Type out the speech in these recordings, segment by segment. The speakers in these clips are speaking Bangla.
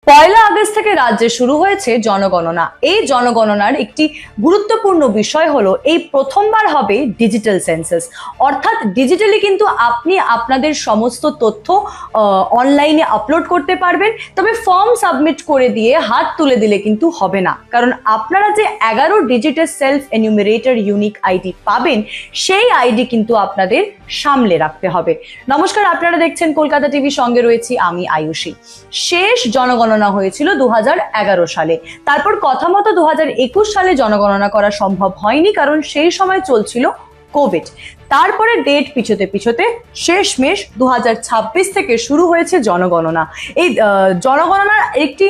পয়লা আগস্ট থেকে রাজ্যে শুরু হয়েছে জনগণনা। এই জনগণনার একটি গুরুত্বপূর্ণ বিষয় হলো এই প্রথমবার হবে ডিজিটাল সেন্সাস, অর্থাৎ ডিজিটালি কিন্তু আপনি আপনাদের সমস্ত তথ্য অনলাইনে আপলোড করতে পারবেন। তবে ফর্ম সাবমিট করে দিয়ে হাত তুলে দিলে কিন্তু হবে না, কারণ আপনারা যে 11 ডিজিটের সেলফ এনিউমারেটর ইউনিক আইডি পাবেন, সেই আইডি কিন্তু আপনাদের সামলে রাখতে হবে। নমস্কার, আপনারা দেখছেন কলকাতা টিভি, সঙ্গে রয়েছি আমি আয়ুষী। শেষ জনগণনা হয়েছিল 2011 সালে। তারপর কথা মতো 2021 সালে জনগণনা করা সম্ভব হয়নি, কারণ সেই সময় চলছিল কোভিড। তারপরে ডেট পিছোতে পিছোতে শেষমেশ 2026 থেকে শুরু হয়েছে জনগণনা। এই জনগণনার একটি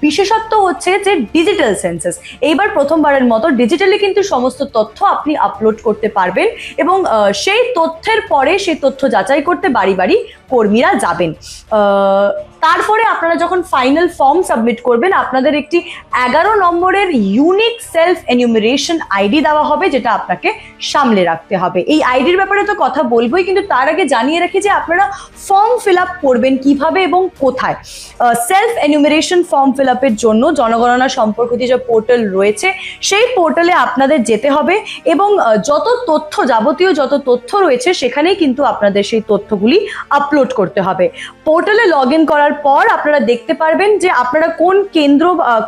বিশেষত্ব হচ্ছে যে ডিজিটাল সেন্সাস। এইবার প্রথমবারের মতো ডিজিটালি কিন্তু সমস্ত তথ্য আপনি আপলোড করতে পারবেন, এবং সেই তথ্যের পরে সেই তথ্য যাচাই করতে বাড়ি বাড়ি কর্মীরা যাবেন। তারপরে আপনারা যখন ফাইনাল ফর্ম সাবমিট করবেন, আপনাদের একটি 11 নম্বরের ইউনিক সেলফ এনিউমারেশন আইডি দেওয়া হবে, যেটা আপনাকে সামলে রাখতে হবে। এই আইডির ব্যাপারে তো কথা বলবোই, কিন্তু তার আগে জানিয়ে রাখি যে আপনারা ফর্ম ফিল আপ করবেন কিভাবে এবং কোথায়। সেলফ এনিউমারেশন ফর্ম ফিল আপের জন্য জনগণনা সম্পর্কিত যে পোর্টাল রয়েছে, সেই পোর্টালে আপনাদের যেতে হবে, এবং যত তথ্য, যাবতীয় যত তথ্য রয়েছে সেখানেই কিন্তু আপনাদের সেই তথ্যগুলি আপলোড করতে হবে। পোর্টালে লগ ইন করার পর আপনারা দেখতে পারবেন যে আপনারা কোন কেন্দ্র,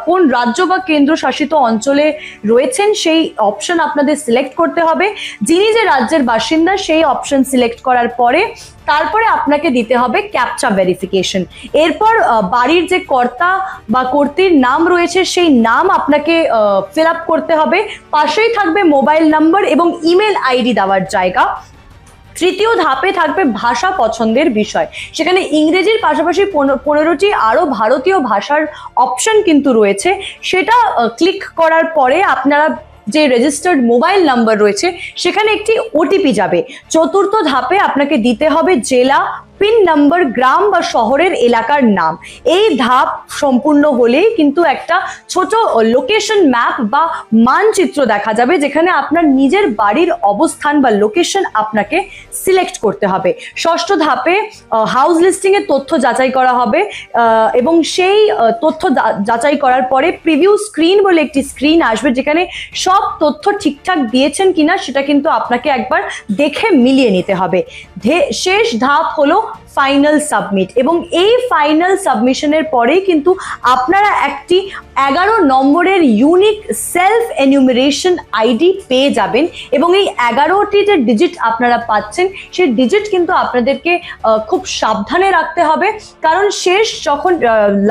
কোন রাজ্য বা কেন্দ্র শাসিত অঞ্চলে রয়েছেন, সেই অপশন আপনাদের সিলেক্ট করতে হবে। যিনি যে রাজ্যের বাসিন্দা, সেই অপশন সিলেক্ট করার পরে তারপরে আপনাকে দিতে হবে ক্যাপচা ভেরিফিকেশন। এরপর বাড়ির যে কর্তা বা কর্ত্রীর নাম রয়েছে, সেই নাম আপনাকে ফিল আপ করতে হবে। পাশেই থাকবে মোবাইল নাম্বার এবং ইমেল আইডি দেওয়ার জায়গা। তৃতীয় ধাপে থাকবে ভাষা পছন্দের বিষয়। সেখানে ইংরেজির পাশাপাশি 15টি আরো ভারতীয় ভাষার অপশন কিন্তু রয়েছে। সেটা ক্লিক করার পরে আপনারা যে রেজিস্টার্ড মোবাইল নাম্বার রয়েছে, সেখানে একটি ওটিপি যাবে। চতুর্থ ধাপে আপনাকে দিতে হবে জেলা, পিন নাম্বার, গ্রাম বা শহরের এলাকার নাম। এই ধাপ সম্পূর্ণ হলেই কিন্তু একটা ছোট লোকেশন ম্যাপ বা মানচিত্র দেখা যাবে, যেখানে আপনার নিজের বাড়ির অবস্থান বা লোকেশন আপনাকে সিলেক্ট করতে হবে। ষষ্ঠ ধাপে হাউস লিস্টিং এর তথ্য যাচাই করা হবে, এবং সেই তথ্য যাচাই করার পরে প্রিভিউ স্ক্রিন বলে একটি স্ক্রিন আসবে, যেখানে সব তথ্য ঠিকঠাক দিয়েছেন কিনা সেটা কিন্তু আপনাকে একবার দেখে মিলিয়ে নিতে হবে। শেষ ধাপ হলো ফাইনাল সাবমিট, এবং এই ফাইনাল সাবমিশনের পরেই কিন্তু আপনারা একটি 11 নম্বরের ইউনিক সেলফ এনিউমারেশন আইডি পেয়ে যাবেন। এবং এই 11টি যে ডিজিট আপনারা পাচ্ছেন, সেই ডিজিট কিন্তু আপনাদেরকে খুব সাবধানে রাখতে হবে, কারণ শেষ যখন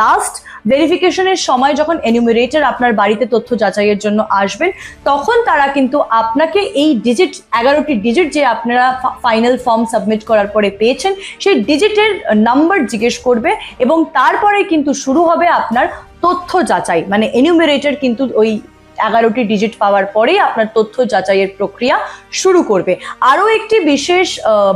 লাস্ট ভেরিফিকেশনের সময় যখন এনিউমারেটর আপনার বাড়িতে তথ্য যাচাইয়ের জন্য আসবেন, তখন তারা কিন্তু আপনাকে এই ডিজিট, 11টি ডিজিট যে আপনারা ফাইনাল ফর্ম সাবমিট করার পরে পেয়েছেন, সেই ডিজিটের নাম্বার জিজ্ঞেস করবে, এবং তারপরে কিন্তু শুরু হবে আপনার তথ্য যাচাই। মানে এনিউমারেটর কিন্তু ওই 11টি ডিজিট পাওয়ার পরেই আপনার তথ্য যাচাইয়ের প্রক্রিয়া শুরু করবে। আরও একটি বিশেষ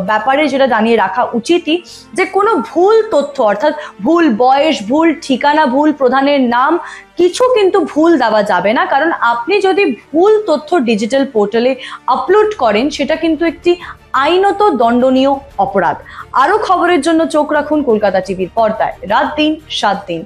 ব্যাপারে যেটা জানিয়ে রাখা উচিতই, যে কোনো ভুল তথ্য, অর্থাৎ ভুল বয়স, ভুল ঠিকানা, ভুল প্রধানের নাম, কিছু কিন্তু ভুল দেওয়া যাবে না, কারণ আপনি যদি ভুল তথ্য ডিজিটাল পোর্টালে আপলোড করেন, সেটা কিন্তু একটি আইনত দণ্ডনীয় অপরাধ। আরও খবরের জন্য চোখ রাখুন কলকাতা টিভির পর্দায়, রাত দিন 7 দিন।